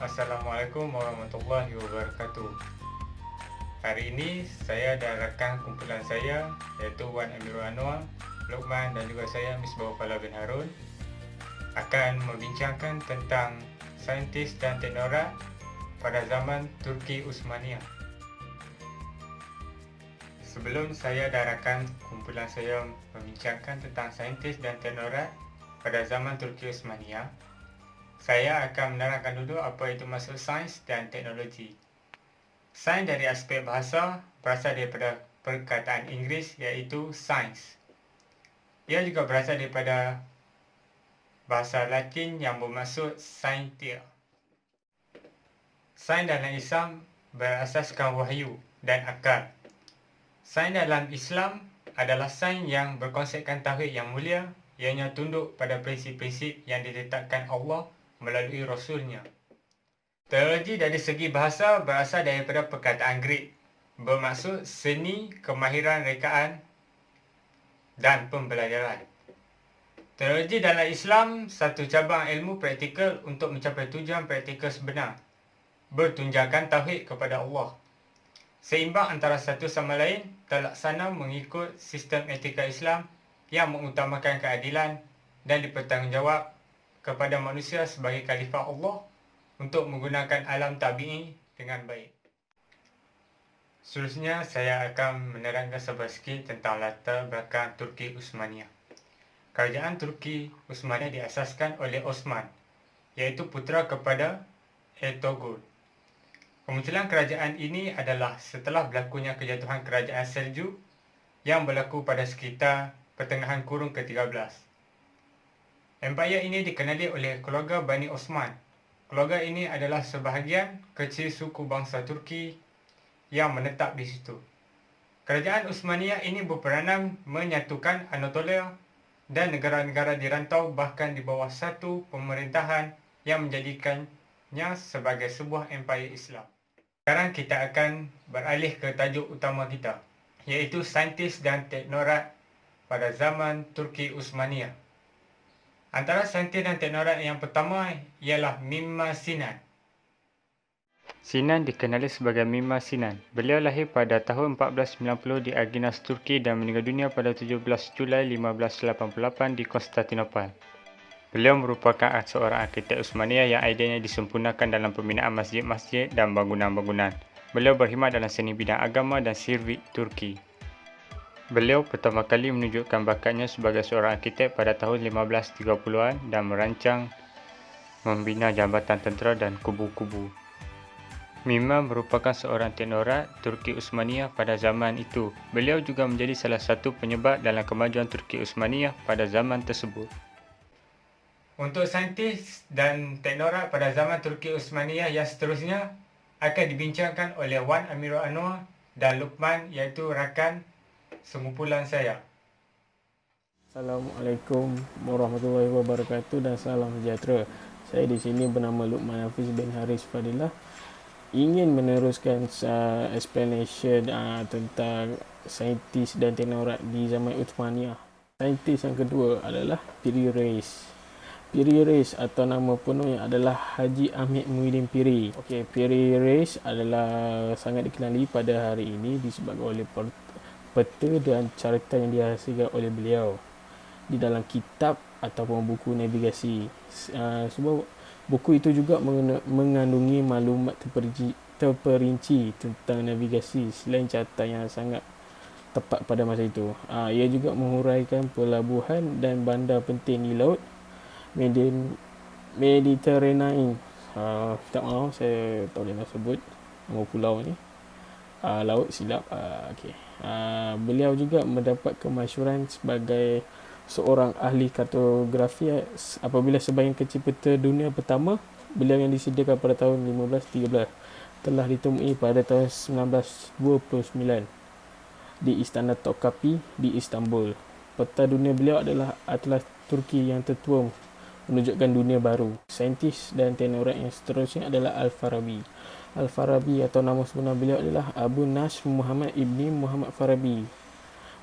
Assalamualaikum warahmatullahi wabarakatuh. Hari ini saya dan rakan kumpulan saya iaitu Wan Amirul Anwar, Luqman dan juga saya Misbahul Fala bin Harun akan membincangkan tentang saintis dan teknokrat pada zaman Turki Uthmaniyah. Sebelum saya dan rakan kumpulan saya membincangkan tentang saintis dan teknokrat pada zaman Turki Uthmaniyah, saya akan menerangkan dulu apa itu maksud sains dan teknologi. Sains dari aspek bahasa berasal daripada perkataan Inggeris iaitu science. Ia juga berasal daripada bahasa Latin yang bermaksud scientia. Sains dalam Islam berasaskan wahyu dan akal. Sains dalam Islam adalah sains yang berkonsepkan tauhid yang mulia, ianya tunduk pada prinsip-prinsip yang ditetapkan Allah melalui Rasulnya. Teknologi dari segi bahasa berasal daripada perkataan Greek, bermaksud seni, kemahiran rekaan dan pembelajaran. Teknologi dalam Islam satu cabang ilmu praktikal untuk mencapai tujuan praktikal sebenar, bertunjangkan tauhid kepada Allah. Seimbang antara satu sama lain, terlaksana mengikut sistem etika Islam yang mengutamakan keadilan dan dipertanggungjawab kepada manusia sebagai khalifah Allah untuk menggunakan alam tabi'i dengan baik. Seterusnya, saya akan menerangkan sedikit tentang latar belakang Turki Uthmaniyah. Kerajaan Turki Uthmaniyah diasaskan oleh Osman, iaitu putera kepada Ertugrul. Kemunculan kerajaan ini adalah setelah berlakunya kejatuhan kerajaan Seljuk yang berlaku pada sekitar pertengahan kurun ke-13. Empayar ini dikenali oleh keluarga Bani Osman. Keluarga ini adalah sebahagian kecil suku bangsa Turki yang menetap di situ. Kerajaan Uthmaniyah ini berperanan menyatukan Anatolia dan negara-negara di rantau bahkan di bawah satu pemerintahan yang menjadikannya sebagai sebuah empayar Islam. Sekarang kita akan beralih ke tajuk utama kita, iaitu saintis dan teknokrat pada zaman Turki Uthmaniyah. Antara saintis dan teknokrat yang pertama ialah Mimar Sinan. Sinan dikenali sebagai Mimar Sinan. Beliau lahir pada tahun 1490 di Aginas, Turki dan meninggal dunia pada 17 Julai 1588 di Konstantinopel. Beliau merupakan seorang arkitek Uthmaniyah yang ideanya disempurnakan dalam pembinaan masjid-masjid dan bangunan-bangunan. Beliau berkhidmat dalam seni bidang agama dan sirvik Turki. Beliau pertama kali menunjukkan bakatnya sebagai seorang arkitek pada tahun 1530-an dan merancang membina jambatan tentera dan kubu-kubu. Mimar merupakan seorang teknokrat Turki Uthmaniyah pada zaman itu. Beliau juga menjadi salah satu penyebab dalam kemajuan Turki Uthmaniyah pada zaman tersebut. Untuk saintis dan teknokrat pada zaman Turki Uthmaniyah yang seterusnya akan dibincangkan oleh Wan Amirul Anwar dan Luqman, iaitu rakan sekumpulan saya. Assalamualaikum warahmatullahi wabarakatuh dan salam sejahtera. Saya di sini bernama Luqman Hafiz bin Haris Fadilah, ingin meneruskan explanation tentang saintis dan teknokrat di zaman Uthmaniyah. Saintis yang kedua adalah Piri Reis. Piri Reis atau nama penuhnya adalah Haji Ahmed Muhyiddin Piri. Piri Reis adalah sangat dikenali pada hari ini disebabkan oleh peta dan carta yang dihasilkan oleh beliau di dalam kitab ataupun buku navigasi. Sebab buku itu juga mengandungi maklumat terperinci tentang navigasi selain catatan yang sangat tepat pada masa itu. Ia juga menghuraikan pelabuhan dan bandar penting di laut Mediterranean. Tak maaf, saya tak boleh nak sebut nama pulau ni. Laut silap. Beliau juga mendapat kemasyhuran sebagai seorang ahli kartografi apabila sebahagian kecil peta dunia pertama beliau yang disediakan pada tahun 1513 telah ditemui pada tahun 1929 di Istana Topkapi di Istanbul. Peta dunia beliau adalah Atlas Turki yang tertua menunjukkan dunia baru. Saintis dan teknokrat yang seterusnya adalah Al-Farabi. Al-Farabi atau nama sebenar beliau adalah Abu Nasr Muhammad Ibni Muhammad Farabi.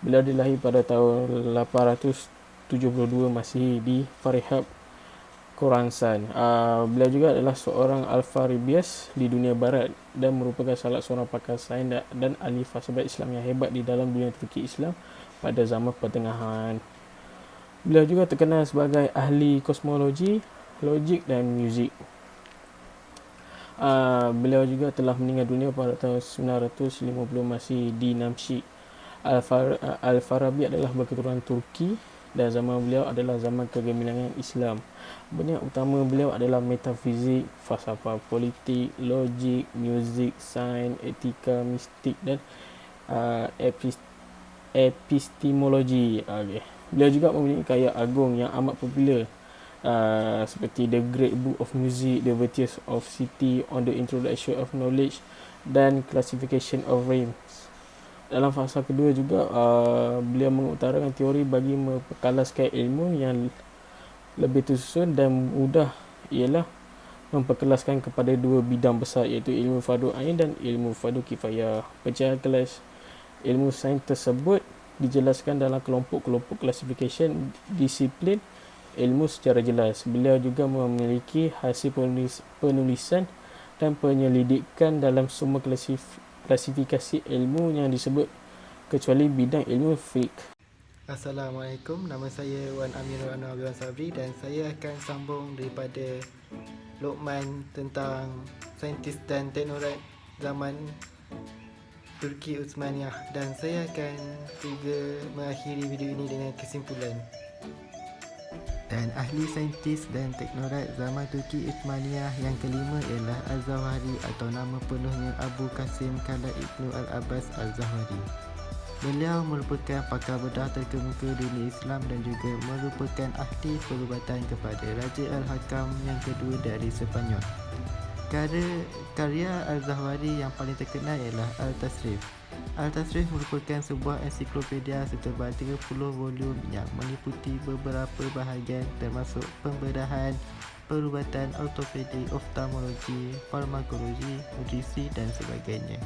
Beliau dilahir pada tahun 872 Masihi di Farihab, Khorasan. Beliau juga adalah seorang Alfarabias di dunia barat dan merupakan salah seorang pakar sains dan ahli falsafah Islam yang hebat di dalam dunia Turki Islam pada zaman pertengahan. Beliau juga terkenal sebagai ahli kosmologi, logik dan muzik. Beliau juga telah meninggal dunia pada tahun 950 Masih di Namshik. Al-Farabi adalah berketurunan Turki dan zaman beliau adalah zaman kegemilangan Islam. Bidang utama beliau adalah metafizik, falsafah politik, logik, muzik, sains, etika, mistik dan epistemologi. Beliau juga mempunyai karya agung yang amat popular seperti The Great Book of Music, The Virtues of City, On the Introduction of Knowledge dan Classification of Rhymes. Dalam fasa kedua juga, beliau mengutarakan teori bagi memperkalaskan ilmu yang lebih tersusun dan mudah, ialah memperkelaskan kepada dua bidang besar, iaitu ilmu fardu ain dan ilmu fardu kifayah. Pecahan kelas ilmu sains tersebut dijelaskan dalam kelompok-kelompok classification disiplin ilmu secara jelas. Beliau juga memiliki hasil penulisan dan penyelidikan dalam semua klasifikasi ilmu yang disebut kecuali bidang ilmu fiqh. Assalamualaikum, nama saya Wan Amirul Anwar Abdul Sabri dan saya akan sambung daripada Luqman tentang saintis dan teknokrat zaman Turki Utsmaniyah, dan saya akan juga mengakhiri video ini dengan kesimpulan. Dan ahli saintis dan teknokrat zaman Turki Utsmaniyah yang kelima ialah Al-Zawahiri atau nama penuhnya Abu Qasim Kala Ibnu Al-Abbas Al-Zawahiri. Beliau merupakan pakar bedah terkemuka dunia Islam dan juga merupakan ahli perubatan kepada Raja Al-Hakam yang kedua dari Sepanyol. Karya Al-Zawahiri yang paling terkenal ialah Al-Tasrif. Al-Tasrif merupakan sebuah ensiklopedia setebal 30 volume yang meliputi beberapa bahagian termasuk pembedahan, perubatan, ortopedi, oftalmologi, farmakologi, nutrisi dan sebagainya.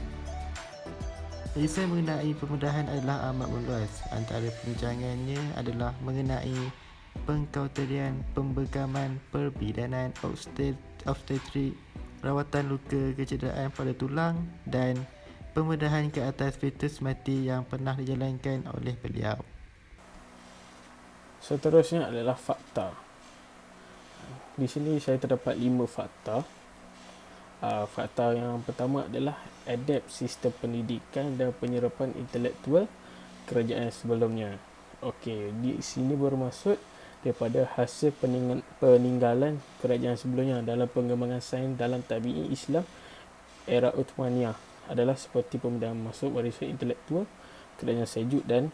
Riset mengenai pembedahan adalah amat meluas. Antara perbincangannya adalah mengenai pengkauterian, pembekaman, perbidanan, obstetrik, rawatan luka, kecederaan pada tulang dan pembedahan ke atas fetus mati yang pernah dijalankan oleh beliau. Seterusnya adalah fakta. Di sini saya terdapat 5 fakta. Fakta yang pertama adalah adab sistem pendidikan dan penyerapan intelektual kerajaan sebelumnya. Okey, di sini bermaksud daripada hasil peninggalan kerajaan sebelumnya dalam pengembangan sains dalam tabi'i Islam era Uthmaniyah adalah seperti pembedahan masuk warisan intelektual kerajaan Seljuk dan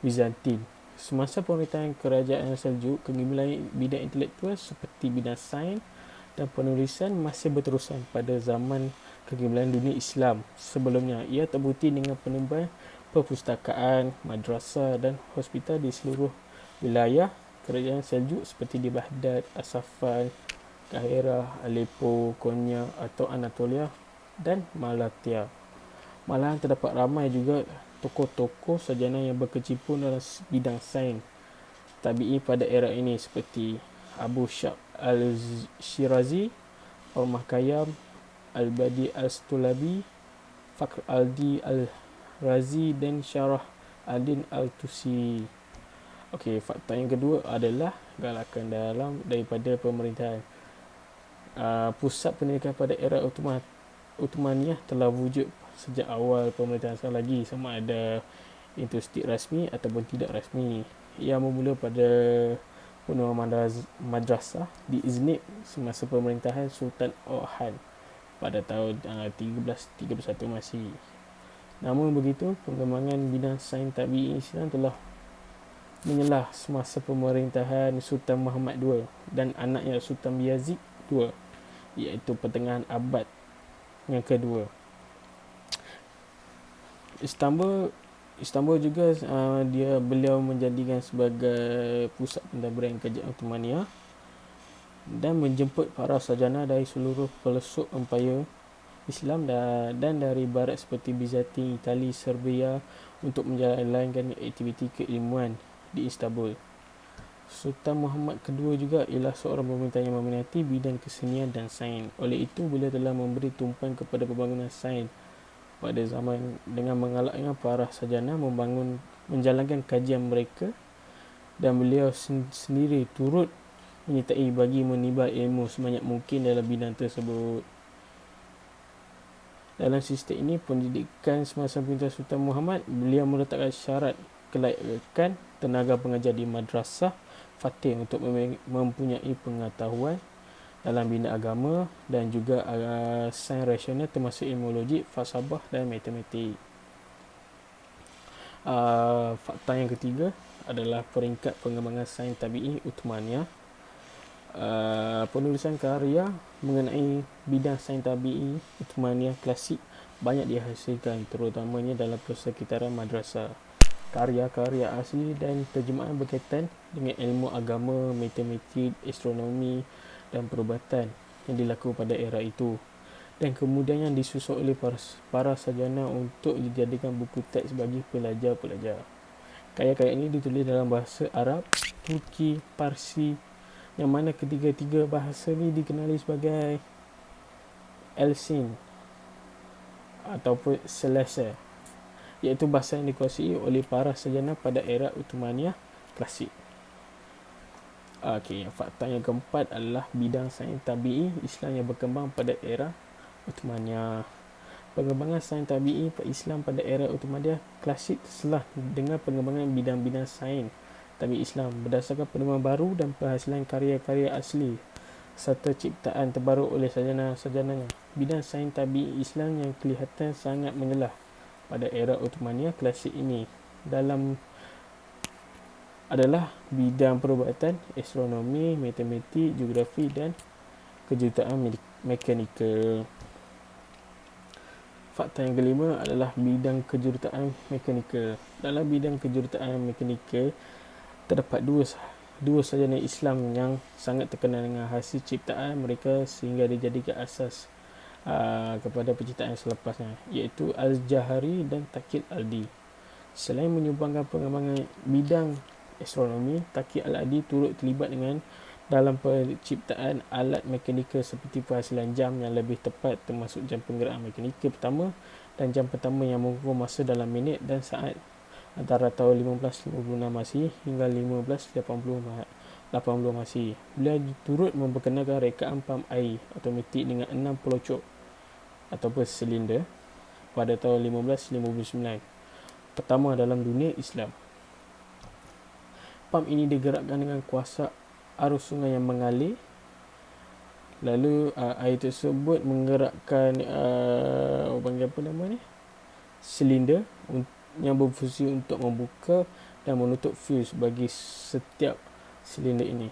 Bizantin. Semasa pemerintahan kerajaan Seljuk, kegemilangan bidang intelektual seperti bidang sains dan penulisan masih berterusan pada zaman kegemilangan dunia Islam sebelumnya. Ia terbukti dengan penambahan perpustakaan, madrasah dan hospital di seluruh wilayah kerajaan Seljuk seperti di Baghdad, Asafan, Kahirah, Aleppo, Konya atau Anatolia dan Malatya. Malahan terdapat ramai juga tokoh-tokoh sarjana yang berkecimpung dalam bidang sains tabi'i pada era ini seperti Abu Syab Al-Shirazi, Omar Khayyam, Al-Badi Al-Stulabi, Fakhr Aldi Al-Razi dan Syarah Al-Din Al-Tusi. Okey, fakta yang kedua adalah galakan dalam daripada pemerintahan. Pusat pendidikan pada era Uthmaniyah telah wujud sejak awal pemerintahan sekali lagi, sama ada institusi rasmi ataupun tidak rasmi. Ia bermula pada penurunan madrasah di Iznik semasa pemerintahan Sultan Orhan pada tahun 1331 Masih. Namun begitu, pengembangan bidang sains tabi'i Islam telah menyelah semasa pemerintahan Sultan Muhammad II dan anaknya Sultan Yazid II, iaitu pertengahan abad yang kedua. Istanbul juga beliau menjadikan sebagai pusat pentadbiran kerajaan Uthmaniyah dan menjemput para sarjana dari seluruh pelosok empayar Islam dan dari barat seperti Bizantin, Itali, Serbia untuk menjalankan aktiviti keilmuan di Istanbul. Sultan Muhammad II juga ialah seorang pemerintah yang meminati bidang kesenian dan sains. Oleh itu, beliau telah memberi tumpuan kepada pembangunan sains pada zaman dengan mengalakkan para sarjana menjalankan kajian mereka, dan beliau sendiri turut menyertai bagi meniba ilmu sebanyak mungkin dalam bidang tersebut. Dalam sistem ini pendidikan semasa Pemerintahan Sultan Muhammad, beliau meletakkan syarat kelayakan tenaga pengajar di madrasah Fatih untuk mempunyai pengetahuan dalam bidang agama dan juga sains rasional termasuk ilmu logik, falsafah dan matematik. Fakta yang ketiga adalah peringkat pengembangan sains tabi'i Uthmaniyah. Penulisan karya mengenai bidang sains tabi'i Uthmaniyah klasik banyak dihasilkan, terutamanya dalam persekitaran madrasah. Karya-karya asli dan terjemahan berkaitan dengan ilmu agama, matematik, astronomi dan perubatan yang dilakukan pada era itu, dan kemudian yang disusun oleh para sarjana untuk dijadikan buku teks bagi pelajar-pelajar. Karya-karya ini ditulis dalam bahasa Arab, Turki, Parsi, yang mana ketiga-tiga bahasa ini dikenali sebagai Elsin ataupun Selasa, iaitu bahasa yang dikuasai oleh para sarjana pada era Uthmaniyah klasik. Fakta yang keempat adalah bidang sains tabi'i Islam yang berkembang pada era Uthmaniyah. Pengembangan sains tabi'i Islam pada era Uthmaniyah klasik terselah dengan pengembangan bidang-bidang sains tabi'i Islam berdasarkan penemuan baru dan penghasilan karya-karya asli serta ciptaan terbaru oleh sarjana-sarjananya. Bidang sains tabi'i Islam yang kelihatan sangat menyelah pada era Uthmaniyah klasik ini adalah bidang perubatan, astronomi, matematik, geografi dan kejuruteraan mekanikal. Fakta yang kelima adalah bidang kejuruteraan mekanikal. Dalam bidang kejuruteraan mekanikal terdapat dua sarjana Islam yang sangat terkenal dengan hasil ciptaan mereka sehingga dijadikan asas kepada penciptaan selepasnya, iaitu Al-Jahari dan Taqi Al-Adi. Selain menyumbangkan pengembangan bidang astronomi, Taqi Al-Adi turut terlibat dalam penciptaan alat mekanikal seperti penghasilan jam yang lebih tepat, termasuk jam penggerak mekanikal pertama dan jam pertama yang mengukur masa dalam minit dan saat antara tahun 1556 Masihi hingga 1580 Masihi. Beliau turut memperkenalkan rekaan pam air automatik dengan 6 pelocok ataupun silinder pada tahun 1559, pertama dalam dunia Islam. Pam ini digerakkan dengan kuasa arus sungai yang mengalir, lalu air tersebut menggerakkan silinder yang berfungsi untuk membuka dan menutup fuse bagi setiap silinder ini.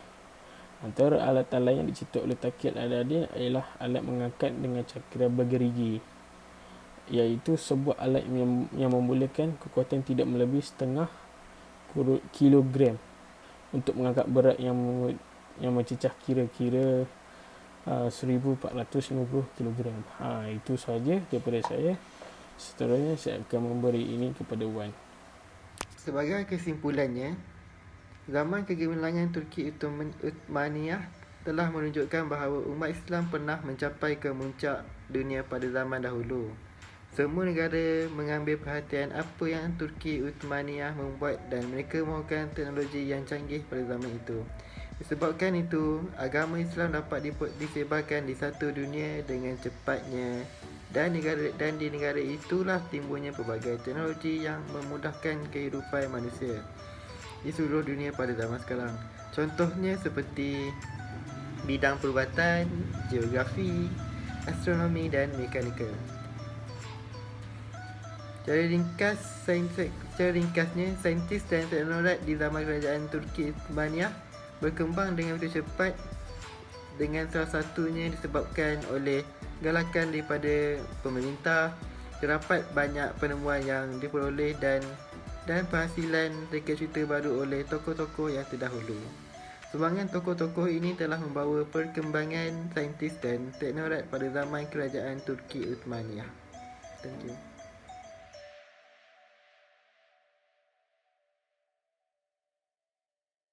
Antara alat-alat yang dicipta oleh Taqi Al-Adi ialah alat mengangkat dengan cakra bergerigi, iaitu sebuah alat yang membolehkan kekuatan tidak melebihi setengah kilogram untuk mengangkat berat yang mencecah kira-kira 1450 kilogram. Itu sahaja daripada saya. Seterusnya saya akan memberi ini kepada Wan. Sebagai kesimpulannya, zaman kegemilangan Turki Uthmaniyah telah menunjukkan bahawa umat Islam pernah mencapai kemuncak dunia pada zaman dahulu. Semua negara mengambil perhatian apa yang Turki Uthmaniyah membuat dan mereka mahukan teknologi yang canggih pada zaman itu. Disebabkan itu, agama Islam dapat disebarkan di satu dunia dengan cepatnya, dan di negara itulah timbulnya pelbagai teknologi yang memudahkan kehidupan manusia di seluruh dunia pada zaman sekarang. Contohnya seperti bidang perubatan, geografi, astronomi dan mekanikal. Secara ringkasnya, saintis dan teknolog di zaman kerajaan Turki Uthmaniyah berkembang dengan begitu cepat, dengan salah satunya disebabkan oleh galakan daripada pemerintah. Terdapat banyak penemuan yang diperoleh dan penghasilan reka cerita baru oleh tokoh-tokoh yang terdahulu. Sumbangan tokoh-tokoh ini telah membawa perkembangan saintis dan teknolog pada zaman kerajaan Turki Uthmaniyah. Thank you.